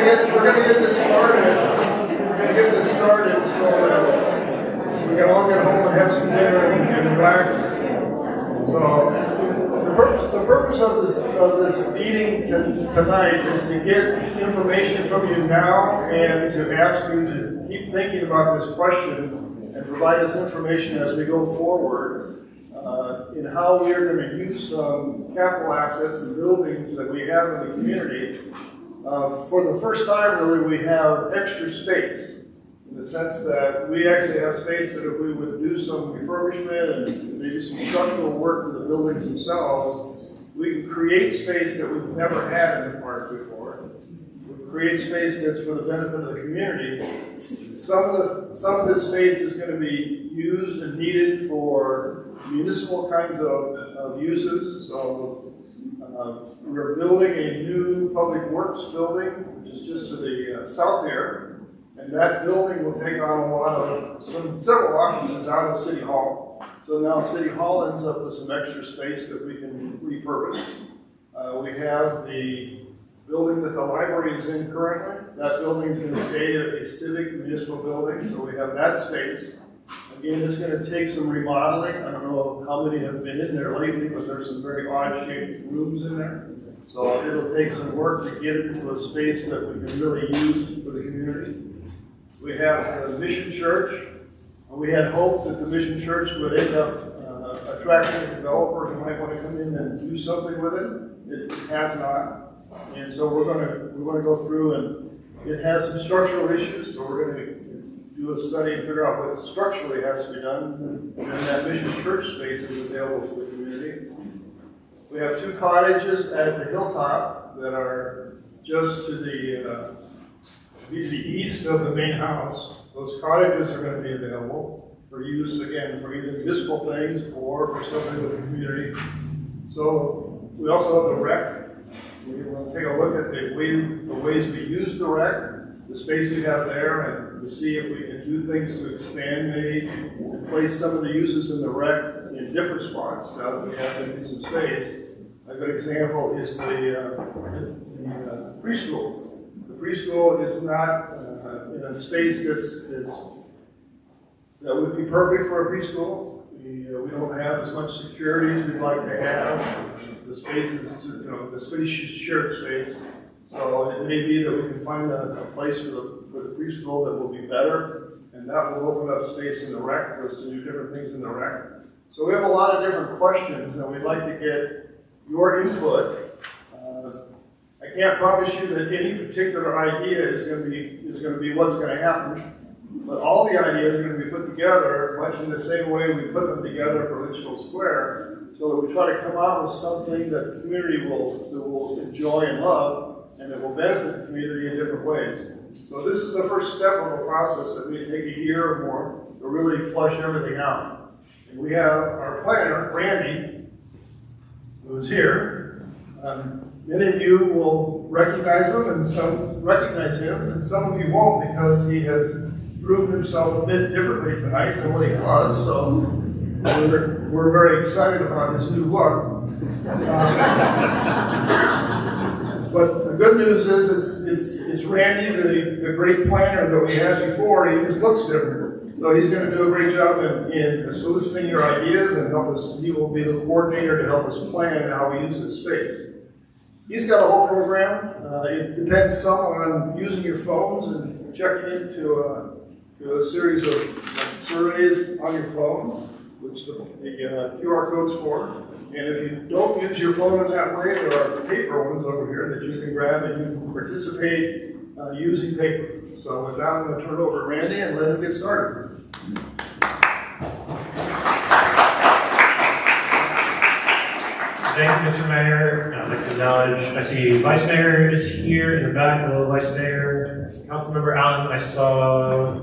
gonna get this started. We're gonna get this started so that we can all get home and have some dinner and relax. So the purpose of this meeting tonight is to get information from you now and to ask you to keep thinking about this question and provide us information as we go forward in how we are going to use some capital assets and buildings that we have in the community. For the first time, really, we have extra space in the sense that we actually have space that if we would do some refurbishment and maybe some structural work to the buildings themselves, we can create space that we've never had in the park before. We can create space that's for the benefit of the community. Some of this space is going to be used and needed for municipal kinds of uses. So we're building a new public works building, which is just to the south here. And that building will take on several offices out of City Hall. So now City Hall ends up with some extra space that we can repurpose. We have the building that the library is in currently. That building is going to stay a civic municipal building, so we have that space. Again, it's going to take some remodeling. I don't know how many have been in there lately, but there's some very odd-shaped rooms in there. So it'll take some work to get it into a space that we can really use for the community. We have the Mission Church. We had hoped that the Mission Church would end up attracting a developer who might want to come in and do something with it. It has not. And so we're going to go through, and it has some structural issues, so we're going to do a study and figure out what structurally has to be done, and then that Mission Church space is available to the community. We have 2 cottages at the hilltop that are just to the east of the main house. Those cottages are going to be available for use, again, for either municipal things or for something with the community. So we also have the rec. We will take a look at the ways we use the rec, the space we have there, and to see if we can do things to expand maybe and place some of the uses in the rec in different spots now that we have maybe some space. A good example is the preschool. The preschool is not in a space that would be perfect for a preschool. We don't have as much security as we'd like to have. The space is, the space is shared space. So it may be that we can find a place for the preschool that will be better, and that will open up space in the rec for us to do different things in the rec. So we have a lot of different questions, and we'd like to get your input. I can't promise you that any particular idea is going to be what's going to happen, but all the ideas are going to be put together much in the same way we put them together for Litchfield Square, so that we try to come out with something that the community will enjoy and love, and it will benefit the community in different ways. So this is the first step of a process that may take a year or more to really flush everything out. And we have our planner, Randy, who is here. Many of you will recognize him, and some recognize him, and some of you won't, because he has proven himself a bit differently tonight than what he was. So we're very excited about his new look. But the good news is it's Randy, the great planner that we had before. He just looks different. So he's going to do a great job in soliciting your ideas and help us. He will be the coordinator to help us plan how we use this space. He's got a whole program. It depends some on using your phones and checking into a series of surveys on your phone, which the QR code's for. And if you don't use your phone in that way, there are paper ones over here that you can grab and you can participate using paper. So with that, I'm going to turn it over to Randy and let him get started. Thank you, Mr. Mayor. I'd like to acknowledge, I see Vice Mayor is here in the back. Hello, Vice Mayor. Councilmember Allen, I saw,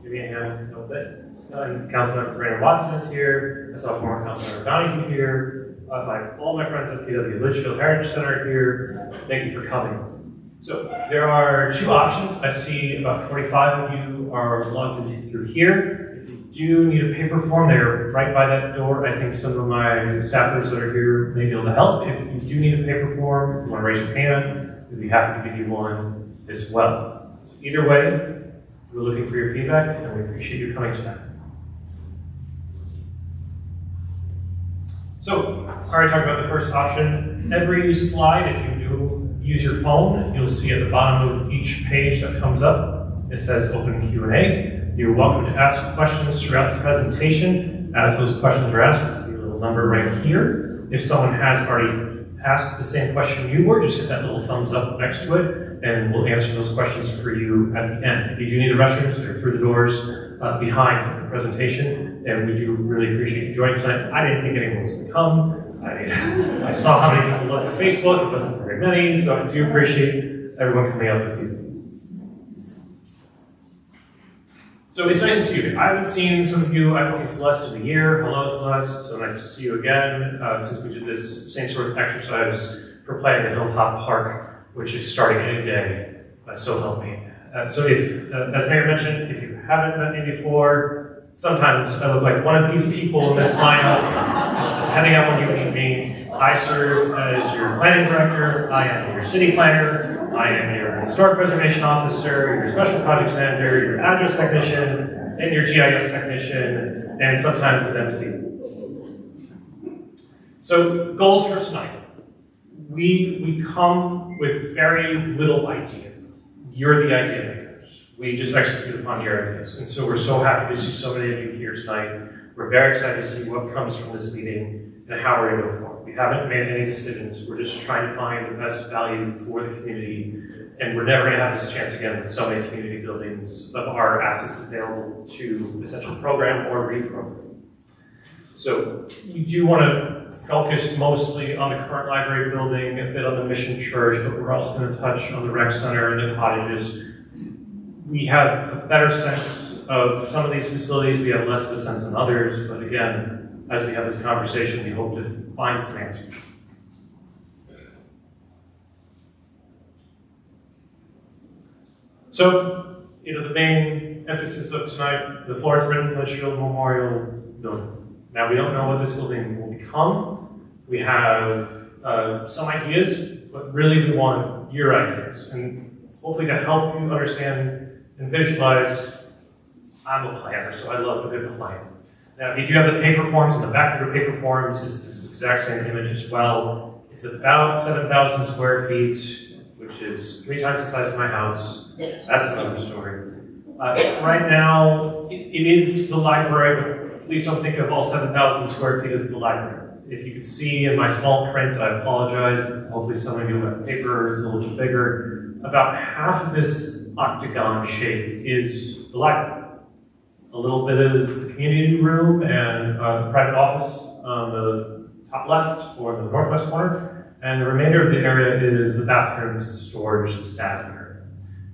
give me a hand a little bit. Councilmember Brandon Watson is here. I saw former Councilmember Donahue here. All my friends at PW Litchfield Heritage Center here. Thank you for coming. So there are 2 options. I see about 45 of you are logged in through here. If you do need a paper form, they're right by that door. I think some of my staffers that are here may be able to help. If you do need a paper form, if you want to raise your hand, we'd be happy to give you one as well. So either way, we're looking for your feedback, and we appreciate you coming tonight. So, I already talked about the first option. Every slide, if you do use your phone, you'll see at the bottom of each page that comes up, it says Open Q&A. You're welcome to ask questions throughout the presentation. As those questions are asked, you'll see a little number right here. If someone has already asked the same question you were, just hit that little thumbs up next to it, and we'll answer those questions for you at the end. If you do need the restrooms, they're through the doors behind the presentation, and we do really appreciate you joining tonight. I didn't think anyone was going to come. I saw how many people looked at Facebook. It wasn't very many, so I do appreciate everyone coming out this evening. So it's nice to see you. I haven't seen some of you. I haven't seen Celeste in a year. Hello, Celeste. So nice to see you again. Since we did this same sort of exercise for playing at Hilltop Park, which is starting any day. So help me. So if, as Mayor mentioned, if you haven't met me before, sometimes I look like one of these people in this lineup, just depending on when you meet me. I serve as your planning director, I am your city planner, I am your historic preservation officer, your special projects manager, your address technician, and your GIS technician, and sometimes an MC. So goals for tonight. We come with very little idea. You're the idea makers. We just execute upon your ideas. And so we're so happy to see so many of you here tonight. We're very excited to see what comes from this meeting and how we're going to go forward. We haven't made any decisions. We're just trying to find the best value for the community. And we're never going to have this chance again with so many community buildings of our assets available to essentially program or reprogram. So we do want to focus mostly on the current library building, a bit on the Mission Church, but we're also going to touch on the rec center and the cottages. We have a better sense of some of these facilities. We have less of a sense than others, but again, as we have this conversation, we hope to find some answers. So, the main emphasis of tonight, the Florence Britton Litchfield Memorial Building. Now, we don't know what this building will become. We have some ideas, but really we want your ideas. And hopefully to help you understand and visualize, I'm a planner, so I love a good plan. Now, if you do have the paper forms, in the back of your paper forms is this exact same image as well. It's about 7,000 square feet, which is 3 times the size of my house. That's another story. Right now, it is the library, but please don't think of all 7,000 square feet as the library. If you can see in my small print, I apologize. Hopefully some of you have paper is a little bit bigger. About half of this octagon shape is the library. A little bit is the community room and the private office on the top left or the northwest corner. And the remainder of the area is the bathrooms, the storage, the staff area.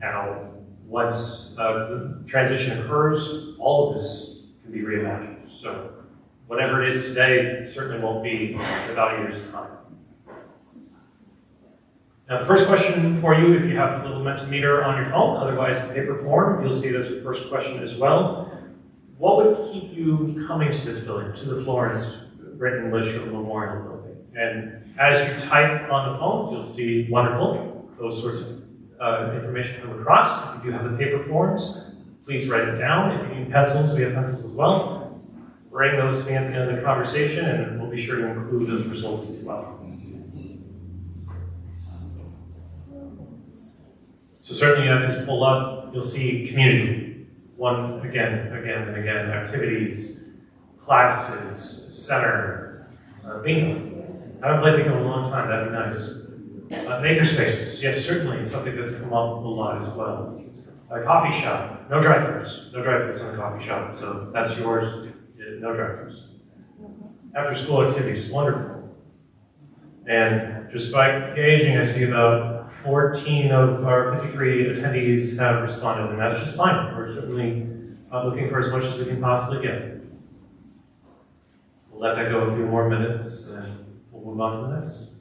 Now, once the transition occurs, all of this can be reimagined. So whatever it is today certainly won't be in about a year's time. Now, the first question for you, if you have the little Mentimeter on your phone, otherwise the paper form, you'll see that's your first question as well. What would keep you coming to this building, to the Florence Britton Litchfield Memorial Building? And as you type on the phones, you'll see wonderful, those sorts of information come across. If you do have the paper forms, please write it down. If you need pencils, we have pencils as well. Bring those to me at the end of the conversation, and we'll be sure to include those results as well. So certainly as these pull up, you'll see community. One, again, and again, activities, classes, center, bingo. I haven't played bingo in a long time, that'd be nice. Maker spaces, yes, certainly, something that's come up a lot as well. A coffee shop, no drive-thrus in the coffee shop, so that's yours, no drive-thrus. After school activities, wonderful. And just by gauging, I see about 14 of our 53 attendees have responded, and that's just fine. We're certainly looking for as much as we can possibly get. We'll let that go a few more minutes, and we'll move on to the next.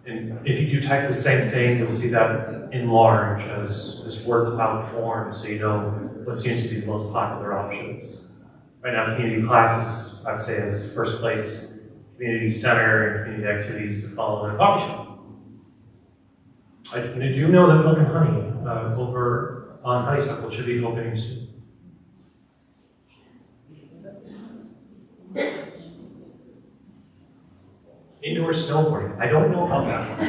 And if you do type the same thing, you'll see that in large as this word cloud form, so you know what seems to be the most popular options. Right now, community classes, I'd say, is first place. community center and community activities to follow in a coffee shop. I do know that Milk and Honey over on Honeysuckle should be opening soon. Indoor snowboarding. I don't know about that one.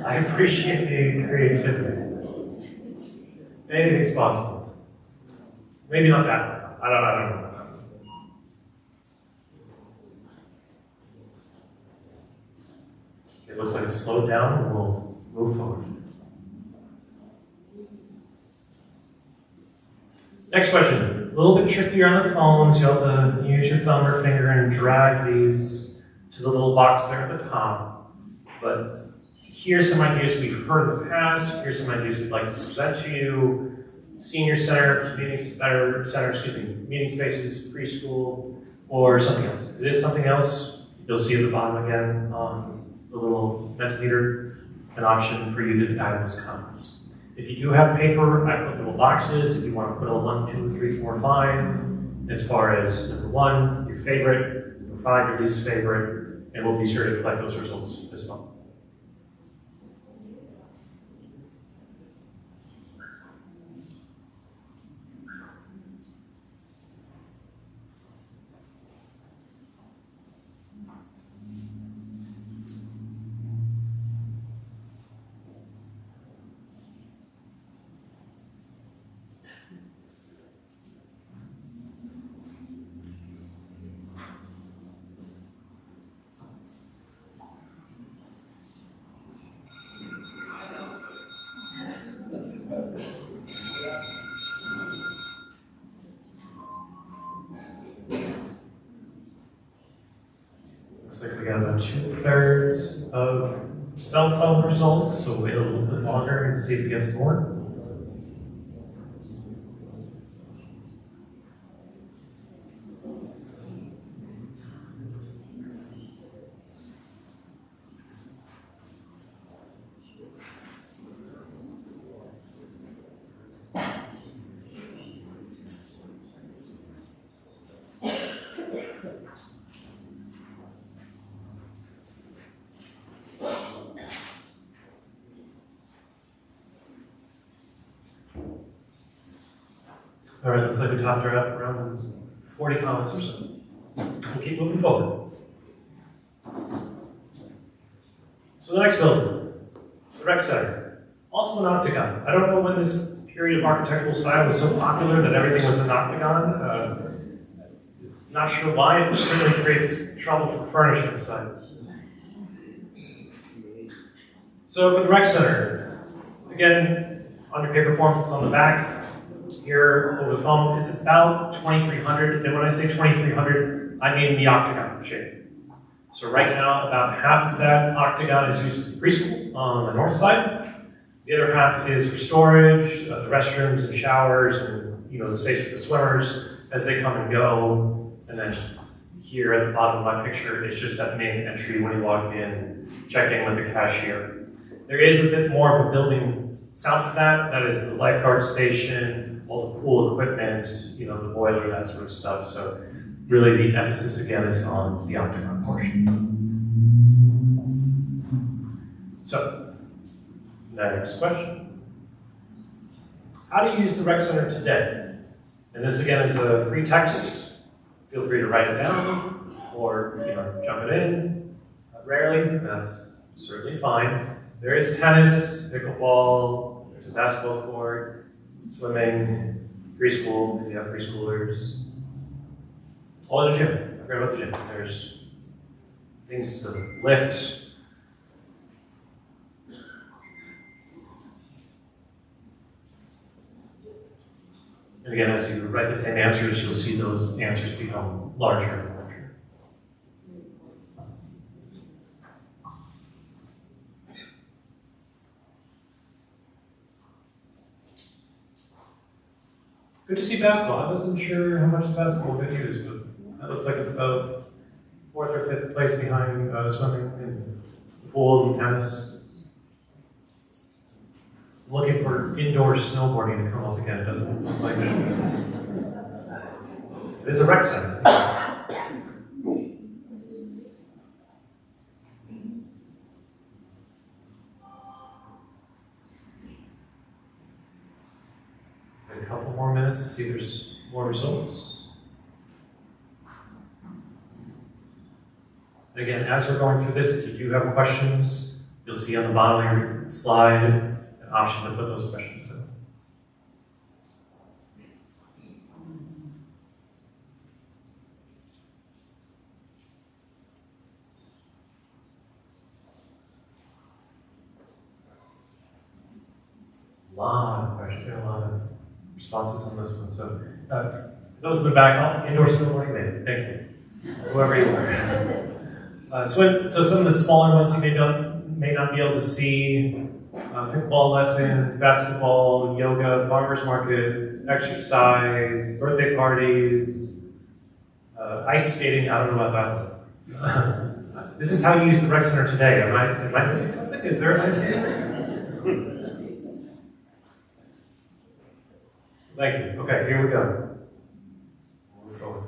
I appreciate the creativity. Anything's possible. Maybe not that one. I don't know. It looks like it's slowed down and we'll move forward. Next question. A little bit trickier on the phones. You'll have to use your thumb or finger and drag these to the little box there at the top. But here's some ideas we've heard in the past. Here's some ideas we'd like to present to you. Senior center, community center, meeting spaces, preschool, or something else. If it is something else, you'll see at the bottom again the little Mentimeter, an option for you to add those comments. If you do have paper, I put little boxes. If you want to put a 1, 2, 3, 4, 5, as far as number 1, your favorite, number 5, your least favorite, and we'll be sure to collect those results as well. Looks like we got about 2/3 of cell phone results, so wait a little bit longer and see if we get some more. All right, looks like we topped her up around 40 comments or so. We'll keep moving forward. So the next building, the rec center, also an octagon. I don't know when this period of architectural style was so popular that everything was an octagon. Not sure why, it certainly creates trouble for furnishing the site. So for the rec center, again, on your paper forms, it's on the back. Here over the phone, it's about 2,300, and when I say 2,300, I mean the octagon shape. So right now, about half of that octagon is used as the preschool on the north side. The other half is for storage, the restrooms and showers, and the space for the swimmers as they come and go. And then here at the bottom of my picture is just that main entry when you walk in, check in with the cashier. There is a bit more of a building south of that. That is the lifeguard station, all the pool equipment, the boiler, that sort of stuff. So really the emphasis again is on the octagon portion. So, next question. How do you use the rec center today? And this again is a free text. Feel free to write it down or jump it in. Rarely, that's certainly fine. There is tennis, pickleball, there's a basketball court, swimming, preschool, if you have preschoolers. Oh, the gym. I forgot about the gym. There's things to lift. And again, as you write the same answers, you'll see those answers become larger and larger. Good to see basketball. I wasn't sure how much basketball got used, but that looks like it's about 4th or 5th place behind swimming and pool and tennis. I'm looking for indoor snowboarding to come up again. It doesn't look like it. It is a rec center. minutes to see if there's more results. Again, as we're going through this, if you do have questions, you'll see on the bottom of your slide an option to put those questions in. A lot of questions, a lot of responses on this one. So, for those in the back, I'll endorse it like that. Thank you, whoever you are. So some of the smaller ones you may not be able to see: pickleball lessons, basketball, yoga, farmers market, exercise, birthday parties, ice skating. I don't know about that. This is how you use the rec center today. Am I missing something? Is there ice skating? Thank you. Okay, here we go. Move forward.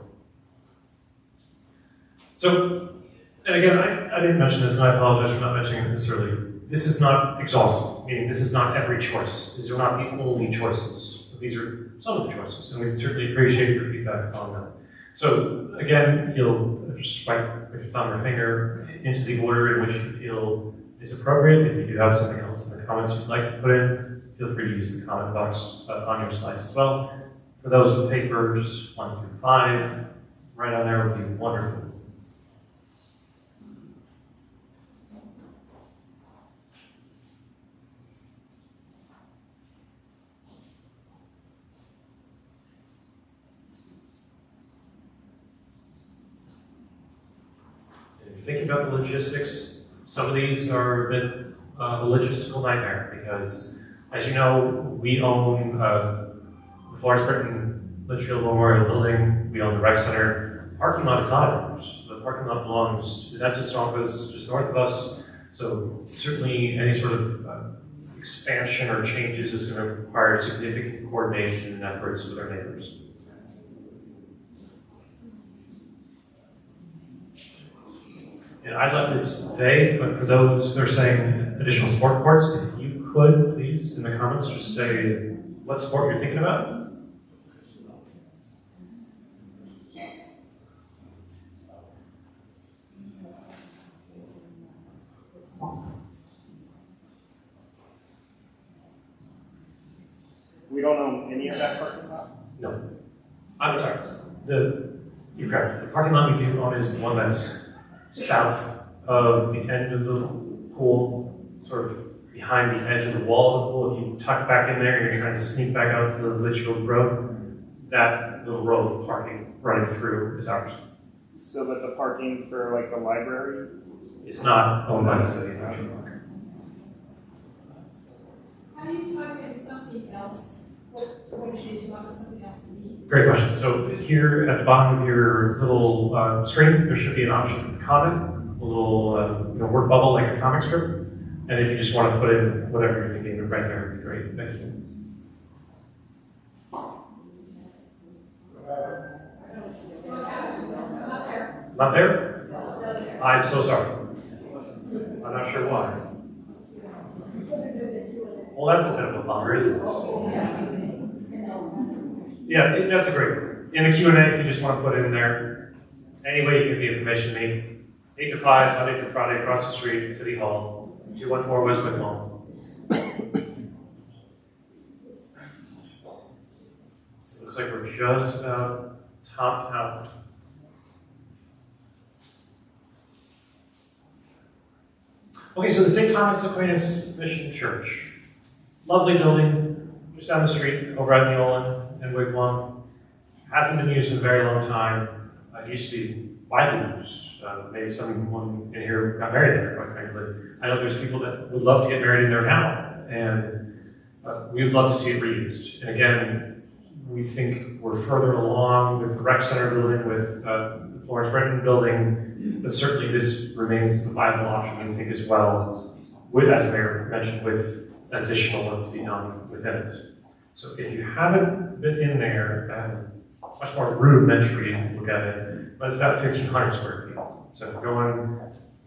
So, and again, I didn't mention this, and I apologize for not mentioning it this early. This is not exhaustive, meaning this is not every choice. These are not the only choices. These are some of the choices, and we certainly appreciate your feedback on that. So, again, you'll just swipe with your thumb or finger into the order in which you feel is appropriate. If you do have something else in the comments you'd like to put in, feel free to use the comment box on your slides as well. For those with paper, just 1 through 5, right on there would be wonderful. If you're thinking about the logistics, some of these are a bit a logistical nightmare because, as you know, we own the Florence Britton Litchfield Memorial Building, we own the rec center. Parking lot is not ours. The parking lot belongs to the dentist's office just north of us. So certainly any sort of expansion or changes is going to require significant coordination and efforts with our neighbors. And I left this vague, but for those that are saying additional sport courts, if you could, please, in the comments, just say what sport you're thinking about. We don't own any of that parking lot? No. I'm sorry. You're correct. The parking lot we do own is the one that's south of the end of the pool, sort of behind the edge of the wall of the pool. If you tuck back in there and you're trying to sneak back out to the Litchfield Road, that little row of parking running through is ours. So that the parking for like the library? It's not owned by the city. How do you type in something else? What is it about something else to me? Great question. So here at the bottom of your little screen, there should be an option to comment, a little word bubble like a comic strip. And if you just want to put in whatever you're thinking right there, would be great. Thank you. Not there? I'm so sorry. I'm not sure why. Well, that's a bit of a bummer, isn't it? Yeah, that's a great thing. In the Q&A, if you just want to put it in there, any way you get the information to me, 8 to 5, Monday through Friday, across the street, City Hall, 214 West Wick Mall. It looks like we're just about topped out. Okay, so the St. Thomas Aquinas Mission Church. Lovely building, just down the street, over at Neolin and Wigwam. Hasn't been used in a very long time. It used to be widely used. Maybe someone in here got married there, quite frankly. I know there's people that would love to get married in there now, and we would love to see it reused. And again, we think we're further along with the rec center building, with the Florence Britton building, but certainly this remains a viable option, we think, as well, with, as Mayor mentioned, with additional work to be done within it. So if you haven't been in there, much more rudimentary to look at it, but it's about 1,500 square feet. So if we're going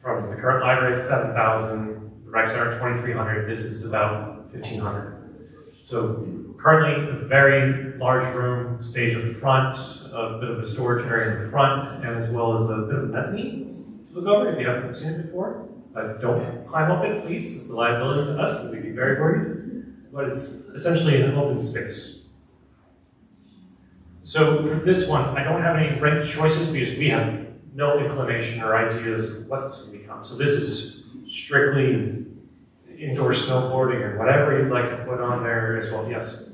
from the current library at 7,000, the rec center 2,300, this is about 1,500. So currently a very large room, stage up front, a bit of a storage area in the front, and as well as a bit of a mezzanine to look over if you haven't seen it before. Don't climb up it, please. It's a liability to us, and we'd be very worried. But it's essentially an open space. So for this one, I don't have any right choices because we have no inclination or ideas of what this can become. So this is strictly indoor snowboarding or whatever you'd like to put on there as well. Yes.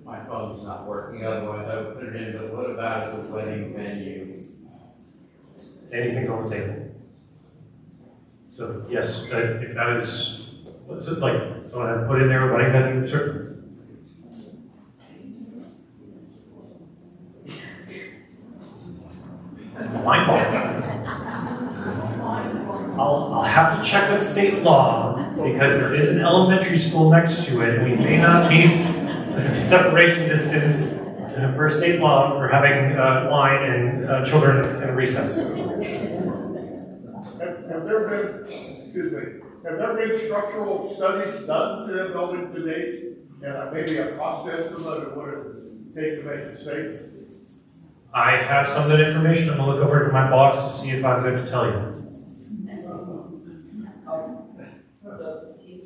My phone's not working, otherwise I would put it in, but what about as a wedding venue? Anything's on the table. So yes, if that is, what's it like? Someone had put in there a wedding venue, certainly. My fault. I'll have to check with state law because there is an elementary school next to it. We may not meet the separation distance for state law for having wine and children in recess. Have there been, excuse me, have there been structural studies done to the building to date? And maybe a cost estimate of what it would take to make it safe? I have some of that information. I'm gonna look over to my boss to see if I'm good to tell you.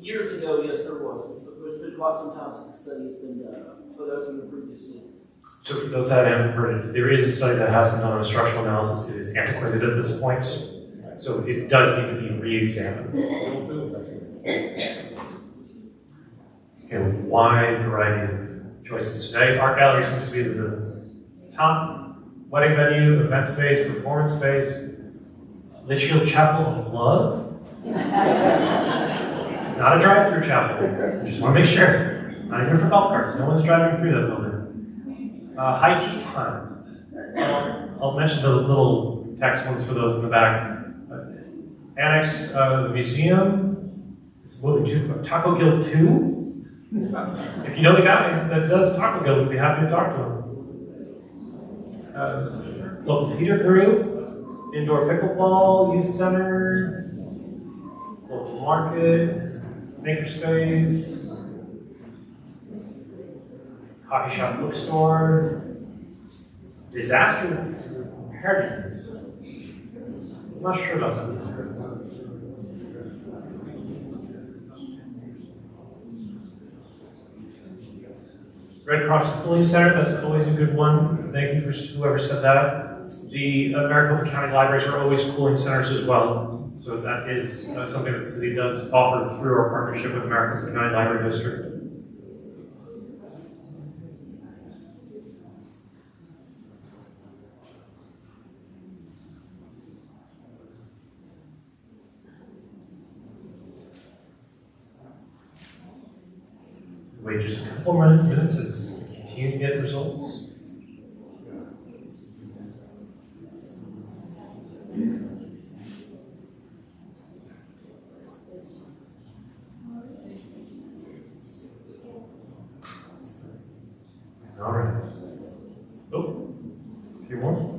Years ago, yes, there was. It's been quite some time since the study has been done, for those who have previously. So for those that haven't heard it, there is a study that has been done on structural analysis. It is antiquated at this point, so it does need to be re-examined. A wide variety of choices today. Art gallery seems to be the top. Wedding venue, event space, performance space. Litchfield Chapel of Love. Not a drive-through chapel. Just want to make sure. Not even for golf carts. No one's driving through that building. High tea time. I'll mention the little text ones for those in the back. Annex the museum. It's moving to Taco Guild 2. If you know the guy that does Taco Guild, we'd be happy to talk to him. Local theater group, indoor pickleball, youth center, local market, makerspace, coffee shop, bookstore, disaster preparedness. I'm not sure about that. Red Cross Cooling Center, that's always a good one. Thank you for whoever said that. The Maricopa County Libraries are always cooling centers as well. So that is something that the city does offer through our partnership with Maricopa County Library District. Wait just a couple more minutes as we continue to get results. All right. Oh, a few more.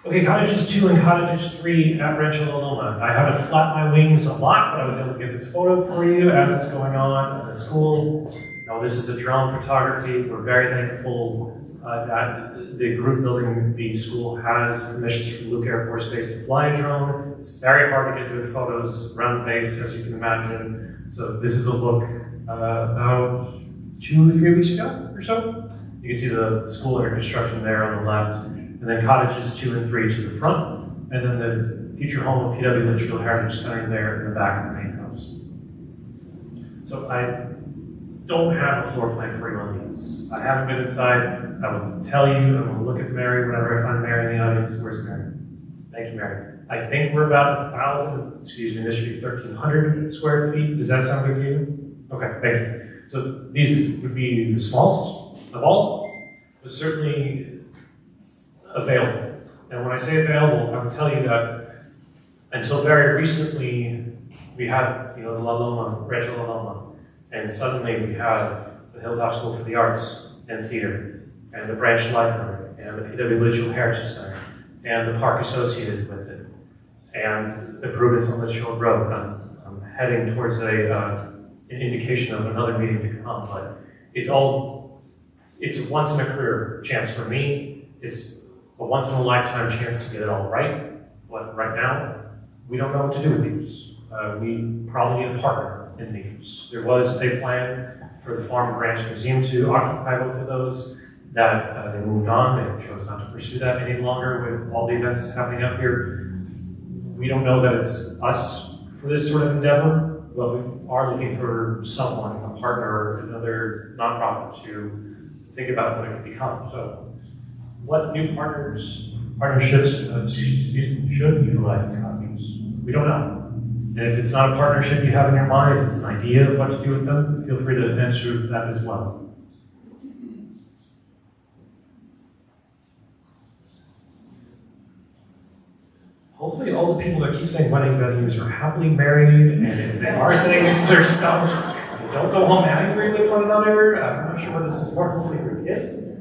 Okay, cottages 2 and cottages 3 at Rancho La Loma. I had to flap my wings a lot, but I was able to get this photo for you as it's going on at the school. Now, this is a drone photography. We're very thankful that the group building the school has permissions from Luke Air Force Base to fly a drone. It's very hard to get good photos around the base, as you can imagine. So this is a look about 2 or 3 weeks ago or so. You can see the school under construction there on the left. And then cottages 2 and 3 to the front, and then the future home of PW Litchfield Heritage Center there in the back of the main house. So I don't have a floor plan for you on these. I haven't been inside. I will tell you, I will look at Mary whenever I find Mary in the audience. Where's Mary? Thank you, Mary. I think we're about 1,000, excuse me, this should be 1,300 square feet. Does that sound good to you? Okay, thank you. So these would be the smallest of all, but certainly available. And when I say available, I will tell you that until very recently, we had, the La Loma, Rancho La Loma, and suddenly we have the Hilltop School for the Arts and Theater, and the Branch Library, and the PW Litchfield Heritage Center, and the park associated with it. and improvements on the short road. I'm heading towards an indication of another meeting to come, but it's a once in a career chance for me. It's a once in a lifetime chance to get it all right. But right now, we don't know what to do with these. We probably need a partner in these. There was a plan for the Farm Branch Museum to occupy both of those. That they moved on. They chose not to pursue that any longer with all the events happening up here. We don't know that it's us for this sort of endeavor, but we are looking for someone, a partner, another nonprofit to think about what it could become. So, what new partnerships should utilize the copies? We don't know. And if it's not a partnership you have in your mind, if it's an idea of what to do with them, feel free to answer that as well. Hopefully all the people that keep saying wedding venues are happily married, and if they are sitting next to their spouse, they don't go home angry with one another. I'm not sure what this is for, hopefully for kids.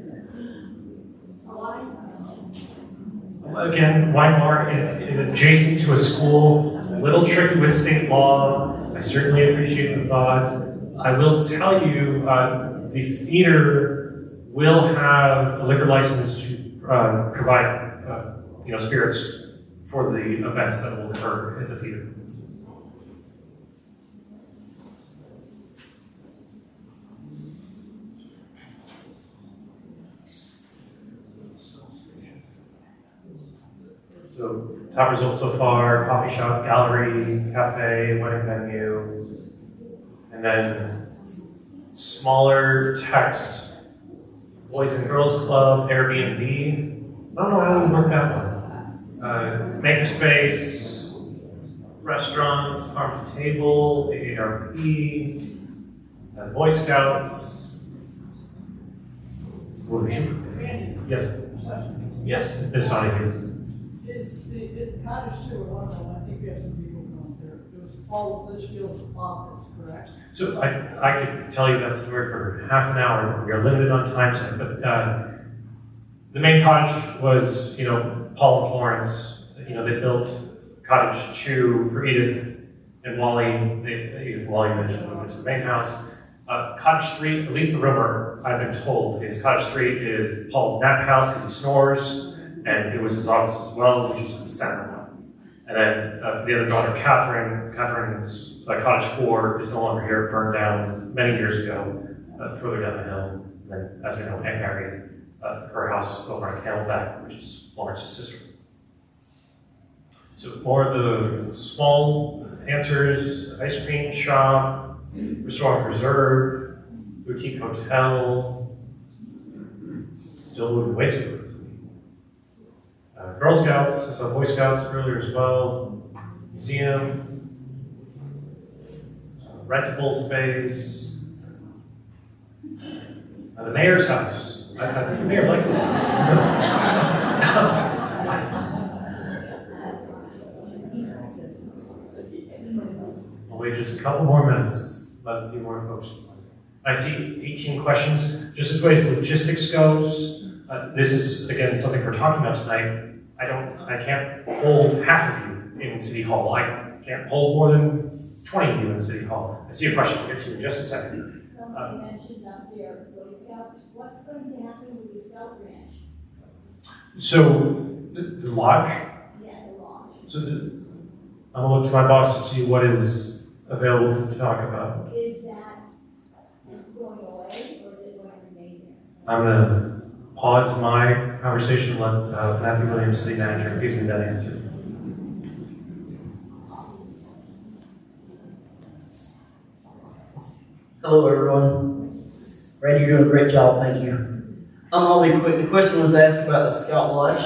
Again, wine bar adjacent to a school, a little tricky with state law. I certainly appreciate the thought. I will tell you, the theater will have a liquor license to provide, spirits for the events that will occur at the theater. So, top results so far: coffee shop, gallery, cafe, wedding venue, and then smaller text: Boys and Girls Club, Airbnb. I don't know how we work that one. Makerspace, restaurants, farm to table, AARP, Boy Scouts. Yes. Yes, Ms. Donahue. Is the cottage too, or one, I think we have some people from there. It was Paul Litchfield's office, correct? So I could tell you that story for half an hour, but we are limited on time tonight. But the main cottage was, Paul and Florence. They built cottage 2 for Edith and Wally. Edith and Wally mentioned moved to the main house. Cottage 3, at least the rumor I've been told, is cottage 3 is Paul's nap house because he snores, and it was his office as well, which is the center one. And then the other daughter, Catherine's cottage 4 is no longer here, burned down many years ago, further down the hill. And then, as we know, Aunt Mary, her house over on Camelback, which is Florence's sister. So more of the small answers: ice cream shop, restaurant reserve, boutique hotel. Still moving way too quickly. Girl Scouts, I saw Boy Scouts earlier as well. Museum, rentable space. The mayor's house. I think the mayor likes his house. I'll wait just a couple more minutes, let a few more folks. I see 18 questions. Just as way as logistics goes, this is again something we're talking about tonight. I can't hold half of you in City Hall. I can't hold more than 20 of you in City Hall. I see a question. I'll get to you in just a second. Somebody mentioned up there, Boy Scouts. What's going to happen with the Scout Ranch? So the lodge. Yes, the lodge. So I'm gonna look to my boss to see what is available to talk about. Is that going away, or is it going to remain there? I'm gonna pause my conversation, let Matthew Williams, city manager, give me that answer. Hello, everyone. Randy, you're doing a great job, thank you. I'll be quick. The question was asked about the Scout Lodge.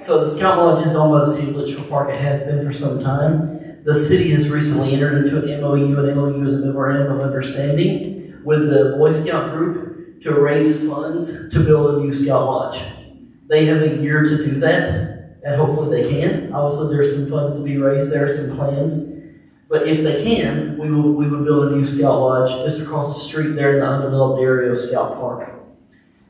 So the Scout Lodge is owned by the City of Litchfield Park. It has been for some time. The city has recently entered into an MOU. An MOU is a memorandum of understanding with the Boy Scout group to raise funds to build a new Scout Lodge. They have a year to do that, and hopefully they can. Obviously, there's some funds to be raised. There are some plans. But if they can, we would build a new Scout Lodge just across the street there in the undeveloped area of Scout Park.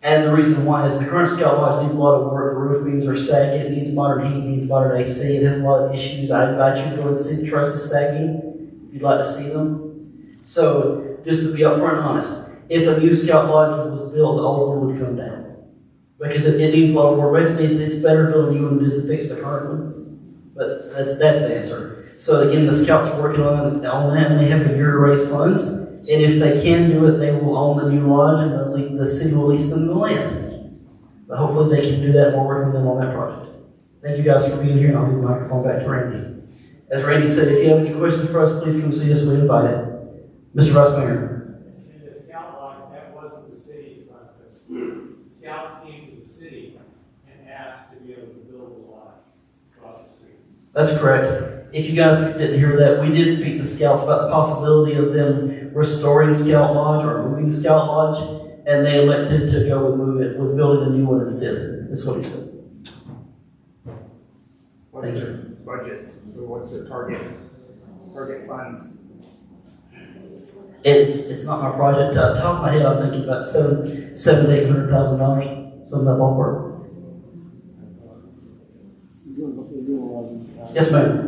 And the reason why is the current Scout Lodge needs a lot of work. The roof beams are sagging, it needs modern heat, it needs modern AC, it has a lot of issues. I invite you to go and see the trusses sagging, if you'd like to see them. So, just to be upfront and honest, if a new Scout Lodge was built, the old one would come down. Because it needs a lot of work. Basically, it's better to build a new one than just to fix the current one. But that's the answer. So again, the Scouts are working on that, and they have a year to raise funds. And if they can do it, they will own the new lodge, and the city will lease them the land. But hopefully they can do that, and we're working with them on that project. Thank you guys for being here, and I'll give the microphone back to Randy. As Randy said, if you have any questions for us, please come see us. We invite it. Mr. Vice Mayor. In the Scout Lodge, that wasn't the city's concept. The Scouts came to the city and asked to be able to build a lodge across the street. That's correct. If you guys didn't hear that, we did speak to Scouts about the possibility of them restoring Scout Lodge or moving Scout Lodge, and they elected to go with building a new one instead. That's what he said. What's their budget? So what's their target funds? It's not my project. Top of my head, I'm thinking about $700,000 to $800,000, something like that ballpark. Yes, ma'am.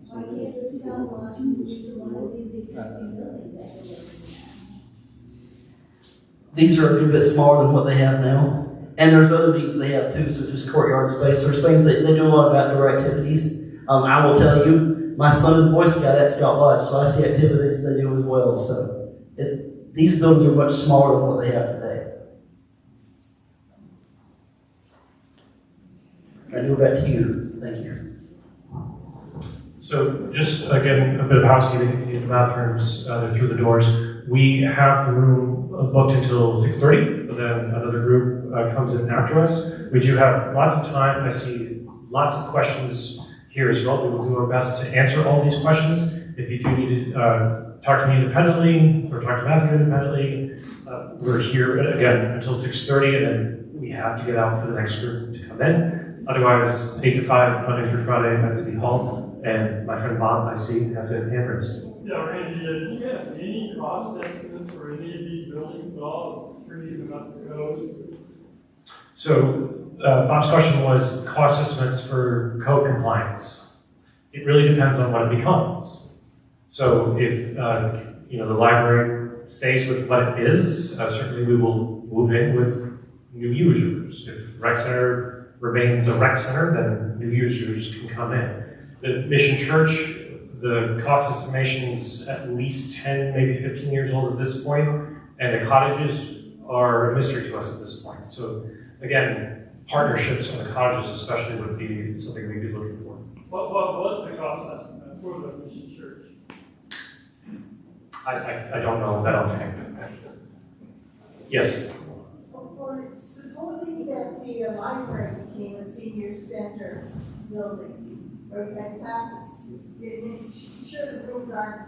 Why can't the Scout Lodge move to one of these existing buildings? These are a little bit smaller than what they have now. And there's other needs they have too, such as courtyard space. There's things that they do a lot of outdoor activities. I will tell you, my son is a Boy Scout at Scout Lodge, so I see activities they do as well. So these buildings are much smaller than what they have today. I go back to you. Thank you. So just again, a bit of housekeeping. If you need the bathrooms, they're through the doors. We have the room booked until 6:30, but then another group comes in after us. We do have lots of time. I see lots of questions here as well. We will do our best to answer all these questions. If you do need to talk to me independently or talk to Matthew independently, we're here again until 6:30, and then we have to get out for the next group to come in. Otherwise, 8 to 5, Monday through Friday at City Hall. And my friend Bob, I see, has a hand raised. Yeah, Randy, do you have any cost estimates for any of these buildings at all, bringing them up to code? So Bob's question was cost estimates for code compliance. It really depends on what it becomes. So if the library stays with what it is, certainly we will move in with new users. If Rec Center remains a rec center, then new users can come in. The Mission Church, the cost estimation is at least 10, maybe 15 years old at this point, and the cottages are a mystery to us at this point. So again, partnerships on the cottages especially would be something we'd be looking for. What was the cost estimate for the Mission Church? I don't know that offhand. Yes? For supposing that the library became a senior center building, or you had classes, it makes sure the rooms aren't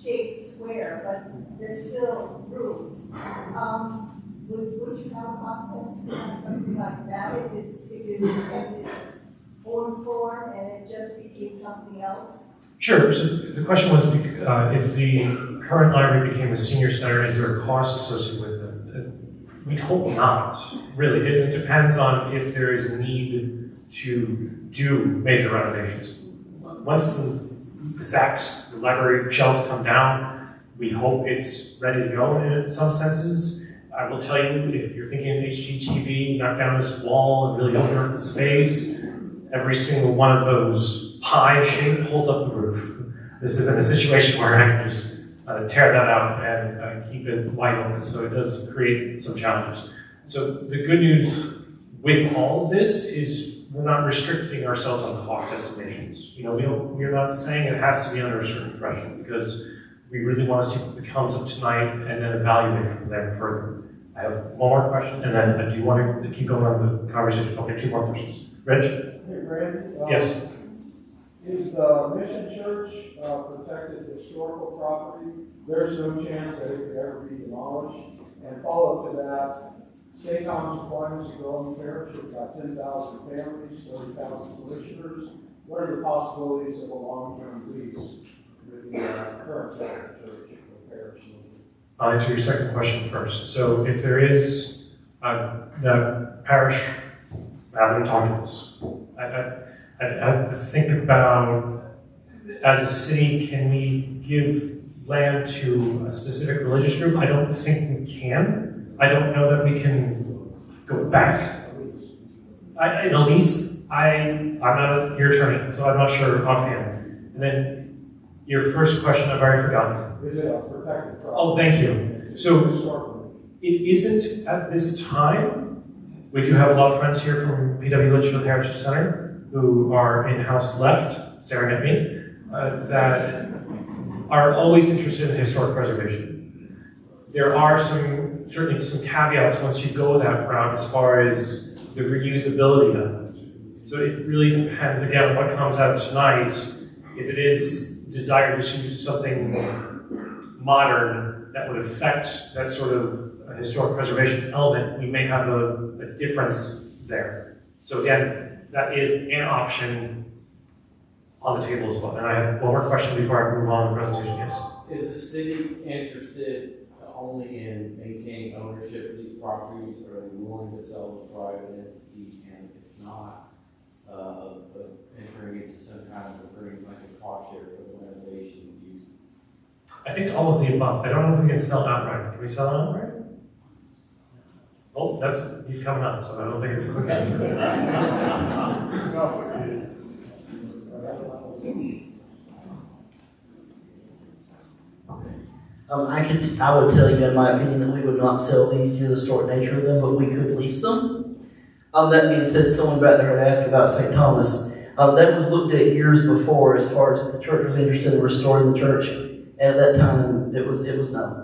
shaped square, but they're still rooms. Would you have a process to have something like that if it had its own form and it just became something else? Sure. So the question was, if the current library became a senior center, is there a cost associated with it? We'd hope not, really. It depends on if there is a need to do major renovations. Once the stacks, the library shelves come down, we hope it's ready to go in some senses. I will tell you, if you're thinking HGTV, knock down this wall and really open up the space, every single one of those pie shape holds up the roof. This isn't a situation where I can just tear that out and keep it wide open, so it does create some challenges. So the good news with all of this is we're not restricting ourselves on cost estimations. We're not saying it has to be under a certain threshold because we really want to see what comes up tonight and then evaluate from there further. I have one more question, and then I do want to keep going on the conversation. Okay, 2 more questions. Reg? Hey, Randy? Yes. Is the Mission Church protected historical property? There's no chance that it could ever be demolished. And follow up to that, St. Thomas Aquinas, a growing parish, we've got 10,000 families, 30,000 parishioners. What are the possibilities of a long-term lease with the current church or parish? I'll answer your second question first. So if there is The parish haven't talked to us. I have to think about, as a city, can we give land to a specific religious group? I don't think we can. I don't know that we can go back. In a lease, I'm not your attorney, so I'm not sure offhand. And then your first question, I've already forgotten. Is it a protected property? Oh, thank you. So it isn't at this time. We do have a lot of friends here from PW Litchfield Heritage Center who are in-house left, staring at me, that are always interested in historic preservation. There are certainly some caveats once you go that route as far as the reusability of it. So it really depends, again, on what comes out tonight. If it is desired to use something modern that would affect that sort of historic preservation element, we may have a difference there. So again, that is an option on the table as well. And I have one more question before I move on to the presentation, yes. Is the city interested only in maintaining ownership of these properties, or are they willing to sell to private entities, and if not, entering into some kind of agreement like a cost share for the renovation use? I think all of the above. I don't know if we can sell outright. Can we sell outright? Oh, he's coming up, so I don't think it's a quick answer. I would tell you, in my opinion, that we would not sell these due to the historic nature of them, but we could lease them. That being said, someone back there had asked about St. Thomas. That was looked at years before, as far as if the church was interested in restoring the church, and at that time it was no.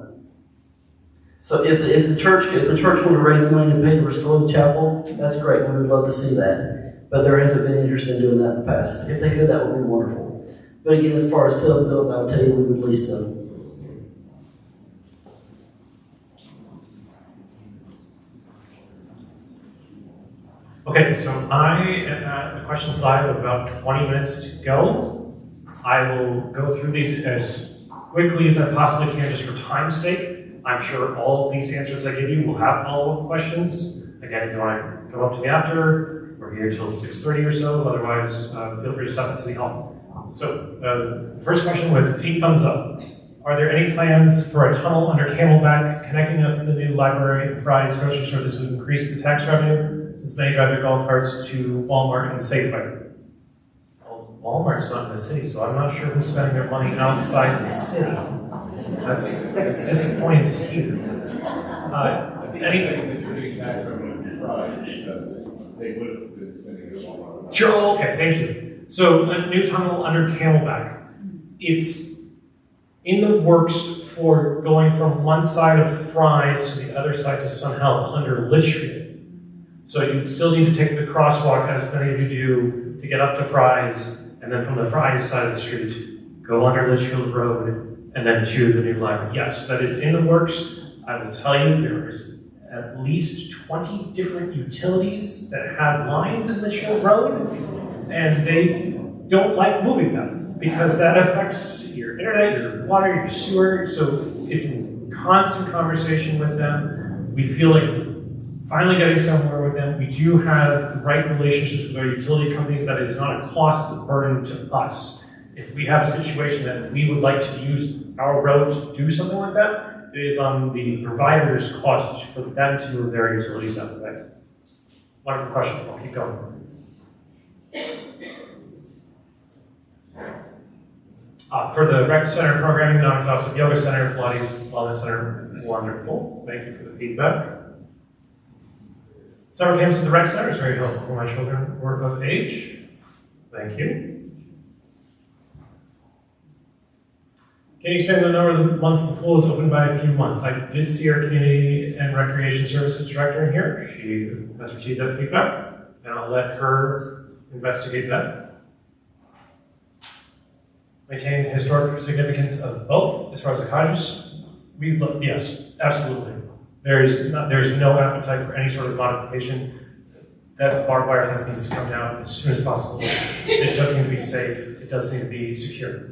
So if the church wanted to raise money to pay to restore the chapel, that's great. We would love to see that. But there hasn't been interest in doing that in the past. If they could, that would be wonderful. But again, as far as sell and build, I would tell you we would lease them. Okay, so I am at the question slide with about 20 minutes to go. I will go through these as quickly as I possibly can just for time's sake. I'm sure all of these answers I give you will have follow-up questions. Again, if you want to come up to me after, we're here till 6:30 or so. Otherwise, feel free to stop at City Hall. So, first question with 8 thumbs up. Are there any plans for a tunnel under Camelback connecting us to the new library and Fry's grocery store? This would increase the tax revenue since many drive their golf carts to Walmart and Safeway. Well, Walmart's not in the city, so I'm not sure who's spending their money outside the city. That's disappointing to hear. They would have been spending it on. Sure, okay, thank you. So a new tunnel under Camelback. It's in the works for going from one side of Fry's to the other side to Sun Health under Litchfield. So you still need to take the crosswalk, as many of you do, to get up to Fry's, and then from the Fry's side of the street, go under Litchfield Road, and then to the new library. Yes, that is in the works. I will tell you, there's at least 20 different utilities that have lines in Litchfield Road, and they don't like moving them because that affects your internet, your water, your sewer. So it's in constant conversation with them. We feel like finally getting somewhere with them. We do have the right relationships with our utility companies that it is not a cost burden to us. If we have a situation that we would like to use our roads to do something like that, it is on the provider's cost for them to move their utilities out of the way. Wonderful question. I'll keep going. For the rec center programming, non-exhaustive yoga center, Pilates wellness center, wonderful. Thank you for the feedback. Summer camps at the rec center is very helpful for my children who are of age. Thank you. Can you expand the number of months the pool is open by a few months? I did see our Community and Recreation Services Director in here. She has received that feedback, and I'll let her investigate that. Maintain historic significance of both as far as the cottages. Yes, absolutely. There's no appetite for any sort of modification. That barbed wire fence needs to come down as soon as possible. It does need to be safe. It does need to be secure.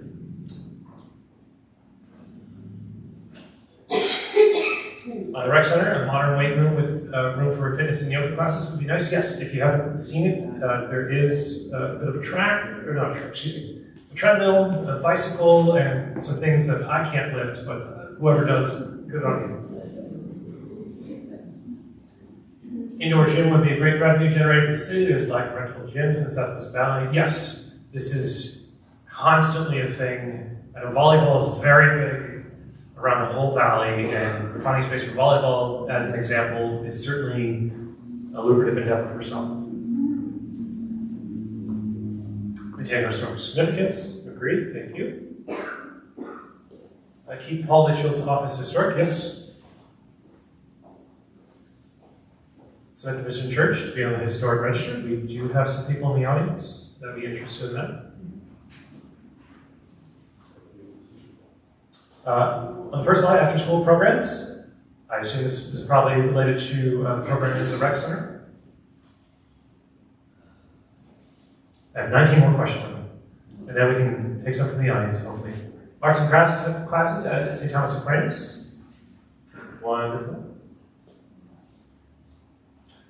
The rec center, a modern weight room with room for fitness and yoga classes would be nice. Yes, if you haven't seen it, there is a bit of a track, or not a track, excuse me, a treadmill, a bicycle, and some things that I can't lift, but whoever does, good on you. Indoor gym would be a great revenue generator for the city. There's like rental gyms in the Southwest Valley. Yes, this is constantly a thing. And volleyball is very big around the whole valley, and finding space for volleyball, as an example, is certainly a lucrative endeavor for some. Maintain historical significance. Agreed. Thank you. Keep Paul Litchfield's office historic. Yes. St. Division Church to be on the historic register. We do have some people in the audience that would be interested in that. On the first slide, after school programs. I assume this is probably related to programs in the rec center. I have 19 more questions on them. And then we can take some from the audience, hopefully. Arts and crafts classes at St. Thomas Aquinas. Wonderful.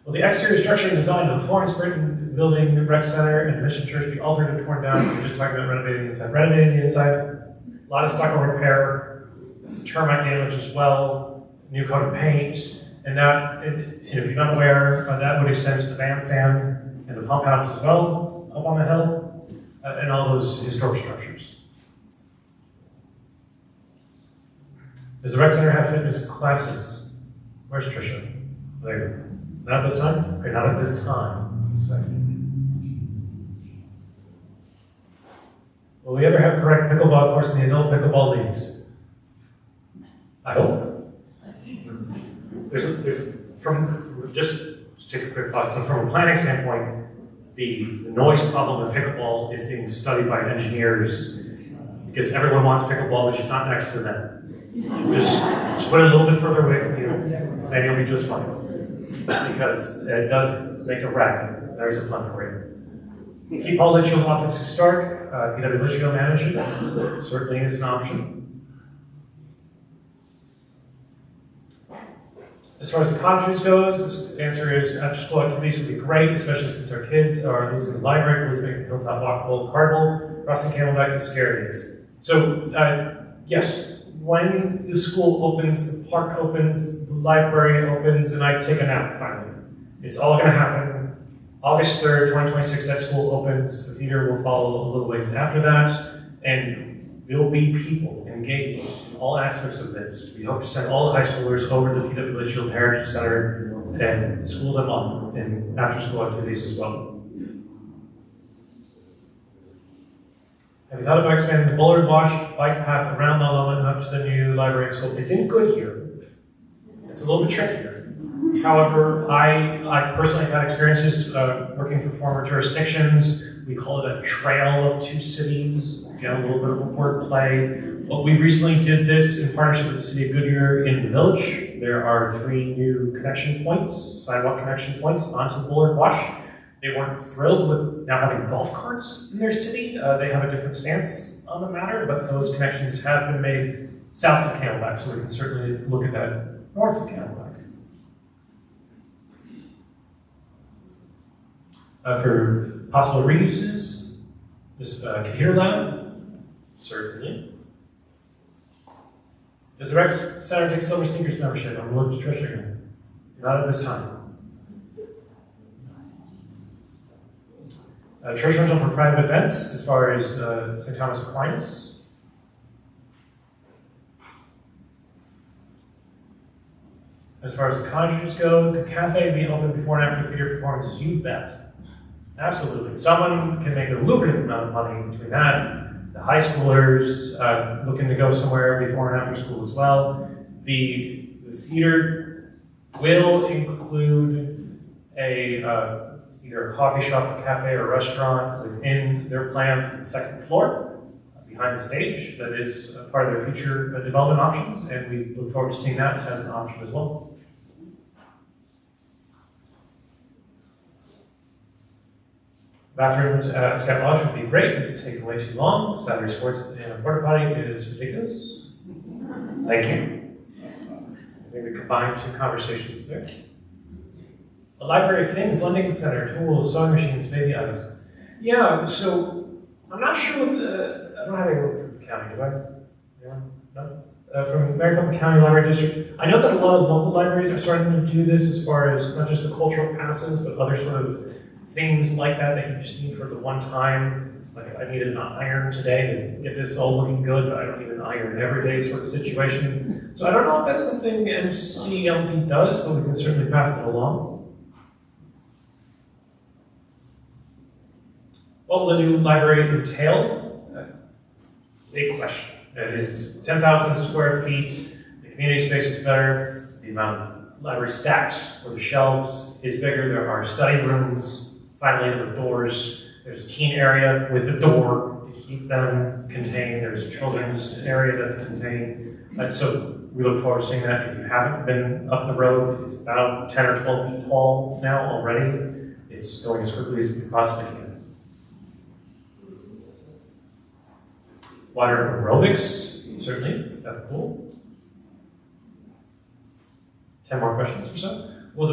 Will the exterior structure and design of the Florence Britton Building, the Rec Center, and Mission Church be altered or torn down? We're just talking about renovating the inside. Renovating the inside, a lot of stucco repair, some termite damage as well, new coat of paint, and that, and if you're not aware, that would extend to the bandstand and the pump house as well, up on the hill, and all those historic structures. Does the Rec Center have fitness classes? Where's Tricia? There you go. Not this time? Okay, not at this time. Will we ever have correct pickleball course in the adult pickleball leagues? I hope. There's from just take a quick pause. From a planning standpoint, the noise problem in pickleball is being studied by engineers because everyone wants pickleball, but you're not next to them. Just put it a little bit further away from you, and you'll be just fine. Because it does make a racket. There's a plan for you. Keep Paul Litchfield office historic. PW Litchfield manager certainly is an option. As far as the cottages goes, the answer is after school activities would be great, especially since our kids are losing the library, losing the Hilltop Walkable Cardinal, crossing Camelback is scary. So yes, when the school opens, the park opens, the library opens, and I take a nap finally. It's all going to happen. August 3rd, 2026, that school opens. The theater will follow a little ways after that, and there'll be people engaged in all aspects of this. We hope to send all the high schoolers over to the PW Litchfield Heritage Center and school them up in after-school activities as well. Have you thought about expanding the Bullard Wash bike path around Lolo and up to the new library and school? It's in Goodyear. It's a little bit trickier. However, I personally have had experiences working for former jurisdictions. We call it a trail of two cities. Again, a little bit of a wordplay. But we recently did this in partnership with the city of Goodyear in the village. There are 3 new connection points, sidewalk connection points onto the Bullard Wash. They weren't thrilled with now having golf carts in their city. They have a different stance on the matter, but those connections have been made south of Camelback, so we can certainly look at that north of Camelback. For possible reuses, this computer lab, certainly. Does the rec center take Silver Sneakers membership? I'm looking to Tricia again. Not at this time. Church rental for private events, as far as St. Thomas Aquinas. As far as the cottages go, the cafe be open before and after theater performances, you bet. Absolutely. Someone can make a lucrative amount of money between that. The high schoolers looking to go somewhere before and after school as well. The theater will include either a coffee shop, a cafe, or a restaurant within their plans on the 2nd floor behind the stage. That is part of their future development options, and we look forward to seeing that as an option as well. Bathrooms at Scout Lodge would be great. It's taking way too long. Saturday sports in a porta potty is ridiculous. Thank you. maybe combine two conversations there. A library of things, lending center, tools, sewing machines, maybe items. Yeah, so I'm not sure what I don't have anyone from the county, do I? Anyone? No? From Maricopa County Library District. I know that a lot of local libraries are starting to do this as far as not just the cultural passes, but other sort of things like that you just need for the one time. Like I need an iron today to get this all looking good, but I don't need an iron every day sort of situation. So I don't know if that's something MCLD does, but we can certainly pass it along. What will the new library entail? Big question. It is 10,000 square feet. The community space is better. The amount of library stacks for the shelves is bigger. There are study rooms, finally there are doors. There's a teen area with a door to keep them contained. There's a children's area that's contained. So we look forward to seeing that. If you haven't been up the road, it's about 10 or 12 feet tall now already. It's going as quickly as we possibly can. Water aerobics, certainly, that's cool. 10 more questions or so. Would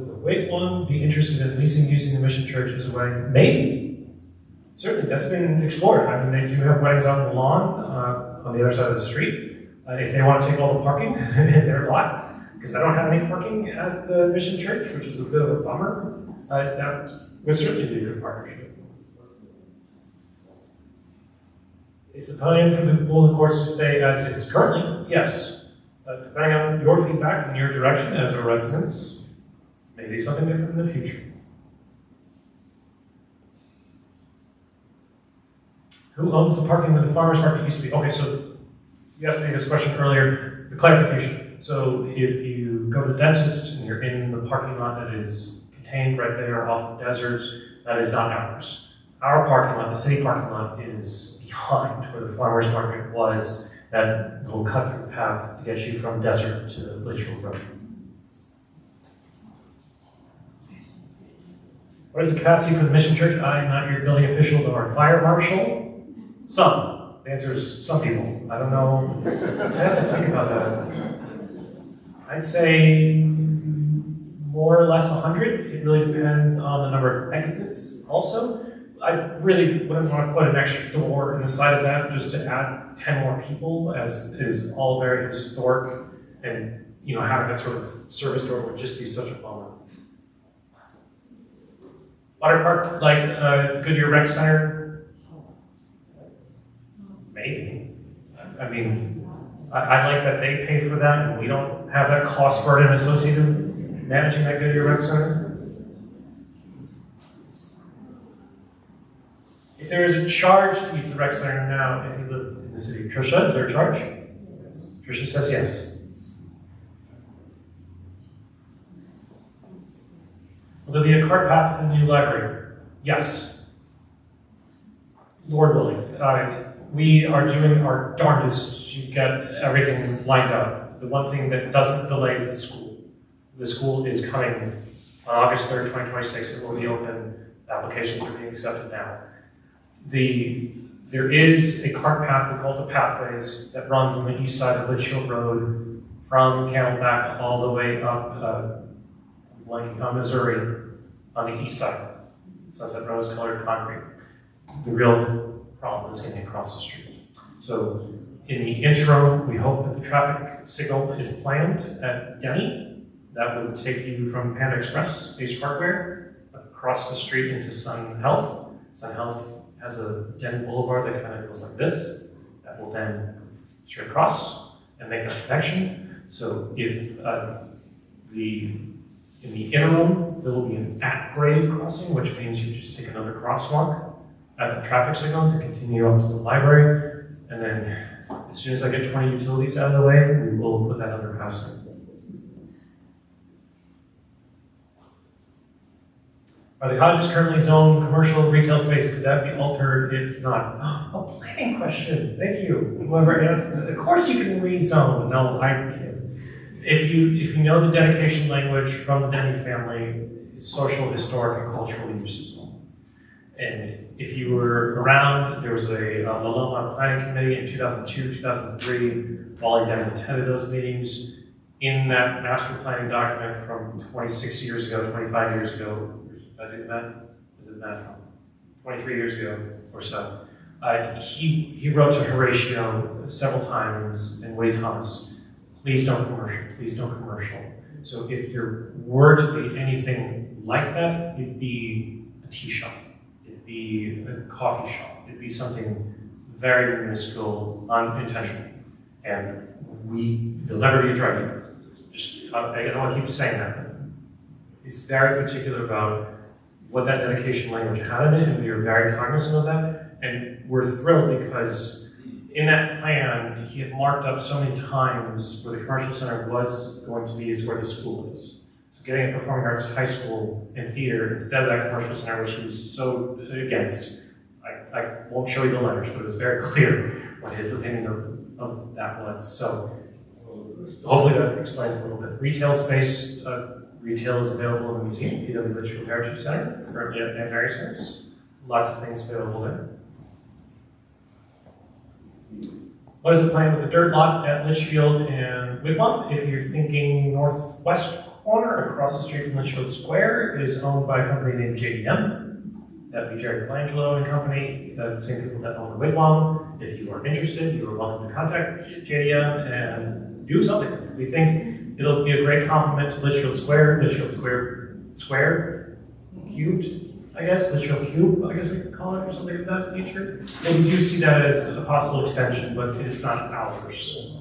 the Wake one be interested in leasing using the Mission Church as a wedding? Maybe. Certainly, that's been explored. I mean, they do have weddings out on the lawn on the other side of the street. If they want to take all the parking in their lot, because I don't have any parking at the Mission Church, which is a bit of a bummer, that would certainly be a good partnership. Is the plan for the pool and courts to stay as is currently? Yes. Depending on your feedback and your direction as a residents, maybe something different in the future. Who owns the parking where the farmer's market used to be? Okay, so you asked me this question earlier, the clarification. So if you go to the dentist and you're in the parking lot that is contained right there off the deserts, that is not ours. Our parking lot, the city parking lot, is behind where the farmer's market was, that little cut-through path to get you from Desert to Litchfield Road. What is the capacity for the Mission Church? I'm not your building official nor fire marshal. Some. The answer is some people. I don't know. I have to think about that. I'd say more or less 100. It really depends on the number of exits also. I really wouldn't want to put an extra door in the side of that just to add 10 more people, as is all very historic, and having that sort of service door would just be such a bummer. Water park, like Goodyear Rec Center? Maybe. I mean, I like that they pay for that, and we don't have that cost burden associated with managing that Goodyear Rec Center. If there is a charge to use the rec center now, if you live in the city, Tricia, is there a charge? Tricia says yes. Will there be a cart path to the new library? Yes. Lord willing. We are doing our darndest to get everything lined up. The one thing that doesn't delay is the school. The school is coming on August 3rd, 2026. It will be open. Applications are being accepted now. There is a cart path we call the Pathways that runs on the east side of Litchfield Road from Camelback all the way up Missouri on the east side. So that's that rose-colored concrete. The real problem is getting across the street. So in the interim, we hope that the traffic signal is planned at Denny. That would take you from Panda Express, Ace Hardware, across the street into Sun Health. Sun Health has a Denny Boulevard that kind of goes like this. That will then straight across and make that connection. So if in the interim, there will be an at-grade crossing, which means you just take another crosswalk at the traffic signal to continue up to the library. And then as soon as I get 20 utilities out of the way, we will put that underpass in. Are the cottages currently zoned commercial retail space? Could that be altered if not? Oh, planning question. Thank you. Whoever asked. Of course you can rezone. No, I can't. If you know the dedication language from the Denny family, social, historic, and cultural uses. And if you were around, there was a Leloma Planning Committee in 2002, 2003. Wally Denny attended those meetings. in that master planning document from 26 years ago, 25 years ago, did I do the math? I did the math wrong. 23 years ago or so. He wrote to Horatio several times and Wade Thomas, please don't commercial, please don't commercial. So if there were to be anything like that, it'd be a tea shop, it'd be a coffee shop, it'd be something very minuscule, unintentional. And there'll never be a drive-through. Just, I don't want to keep saying that. He's very particular about what that dedication language had in it, and we are very cognizant of that. And we're thrilled because in that plan, he had marked up so many times where the commercial center was going to be is where the school is. So getting a performing arts high school and theater instead of that commercial center, which he was so against. I won't show you the letters, but it was very clear what his opinion of that was. So hopefully that explains a little bit. Retail space, retail is available in the museum, PW Litchfield Heritage Center, currently at various centers. Lots of things available there. What is the plan with the dirt lot at Litchfield and Wigwam? If you're thinking northwest corner across the street from Litchfield Square, it is owned by a company named JDM. That would be Jerry Colangelo and company, the same people that own the Wigwam. If you are interested, you are welcome to contact JDM and do something. We think it'll be a great complement to Litchfield Square, Square cubed, I guess, Litchfield Cube, I guess we could call it, or something of that nature. But we do see that as a possible extension, but it's not ours.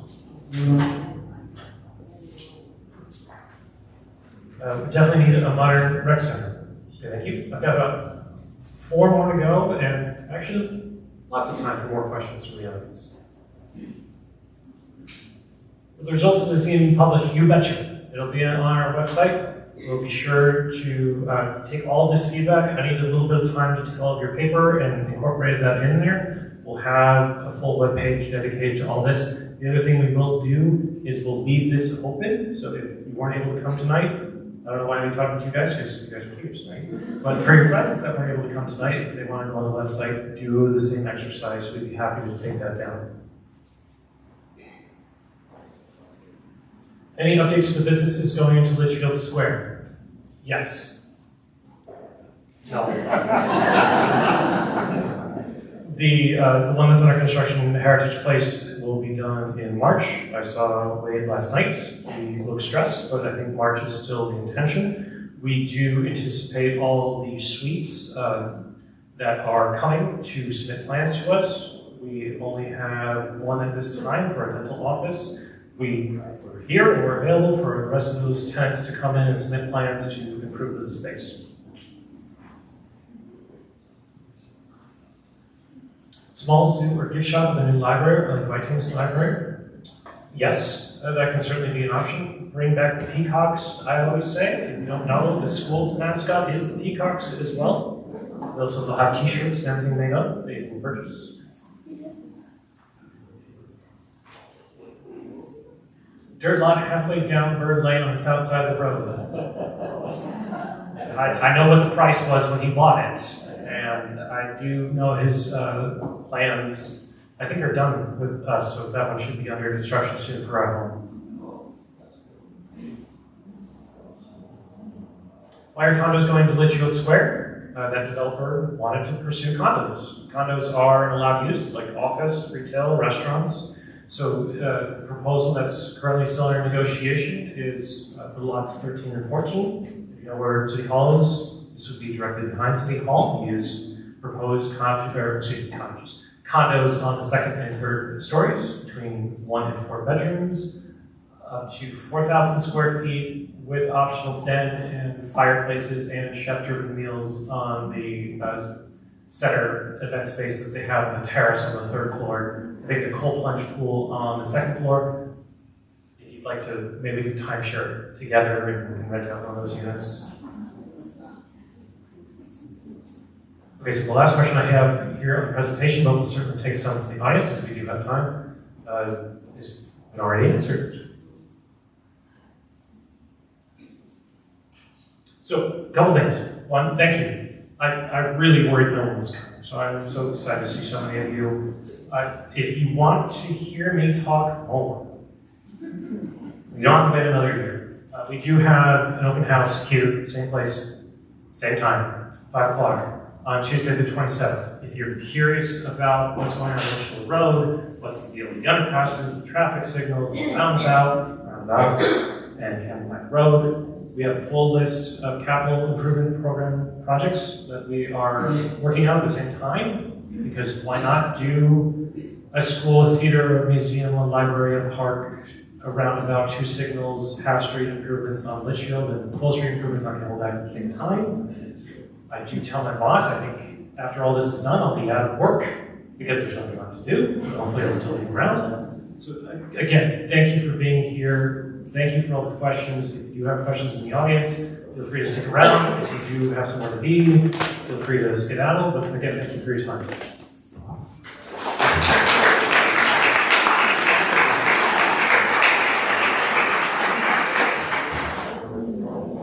We definitely need a modern rec center. Okay, thank you. I've got about 4 more to go, and actually, lots of time for more questions from the audience. The results of the team published, you betcha. It'll be on our website. We'll be sure to take all this feedback. I need a little bit of time to take all of your paper and incorporate that in there. We'll have a full web page dedicated to all this. The other thing we will do is we'll leave this open. So if you weren't able to come tonight, I don't know why I'm talking to you guys, because you guys are here tonight. But for your friends that weren't able to come tonight, if they want to go on the website, do the same exercise, we'd be happy to take that down. Any updates to the businesses going into Litchfield Square? Yes. No. The one that's under construction, Heritage Place, will be done in March. I saw Wade last night. He looked stressed, but I think March is still the intention. We do anticipate all the suites that are coming to submit plans to us. We only have one at this time for a dental office. We're here and we're available for the rest of those tenants to come in and submit plans to improve the space. Small zoo or gift shop with a new library, like Whiting's library. Yes, that can certainly be an option. Bring back the peacocks, I always say. If you don't know, the school's mascot is the peacocks as well. They'll have t-shirts and everything made up that you can purchase. Dirt lot halfway down Bird Lane on the south side of the road. I know what the price was when he bought it, and I do know his plans, I think, are done with us, so that one should be under construction soon for our home. Why are condos going to Litchfield Square? That developer wanted to pursue condos. Condos are an allowed use, like office, retail, restaurants. So the proposal that's currently still under negotiation is for lots 13 and 14. If you know where City Hall is, this would be directly behind City Hall. He has proposed condos on the second and third stories, between 1 and 4 bedrooms, up to 4,000 square feet with optional den and fireplaces and chef-driven meals on the center event space that they have in the terrace on the 3rd floor. I think the cold plunge pool on the 2nd floor. If you'd like to, maybe we can timeshare together and we can rent out one of those units. Okay, so the last question I have here on the presentation, but we'll certainly take some from the audience as we do have time, is already answered. So, a couple things. One, thank you. I really worried no one was coming, so I'm so excited to see so many of you. If you want to hear me talk more, You don't have to wait another year. We do have an open house here, same place, same time, 5 o'clock, on Tuesday the 27th. If you're curious about what's going on Litchfield Road, what's the deal with the underpasses, the traffic signals, the roundabouts, and Camelback Road, we have a full list of capital improvement program projects that we are working on at the same time, because why not do a school, a theater, a museum, a library, a park, a roundabout, 2 signals, half-street improvements on Litchfield, and full-street improvements on Camelback at the same time. I do tell my boss, I think after all this is done, I'll be out of work, because there's nothing left to do. Hopefully I'll still be around. So again, thank you for being here. Thank you for all the questions. If you have questions in the audience, feel free to stick around. If you do have somewhere to be, feel free to skedaddle. But again, thank you for your time.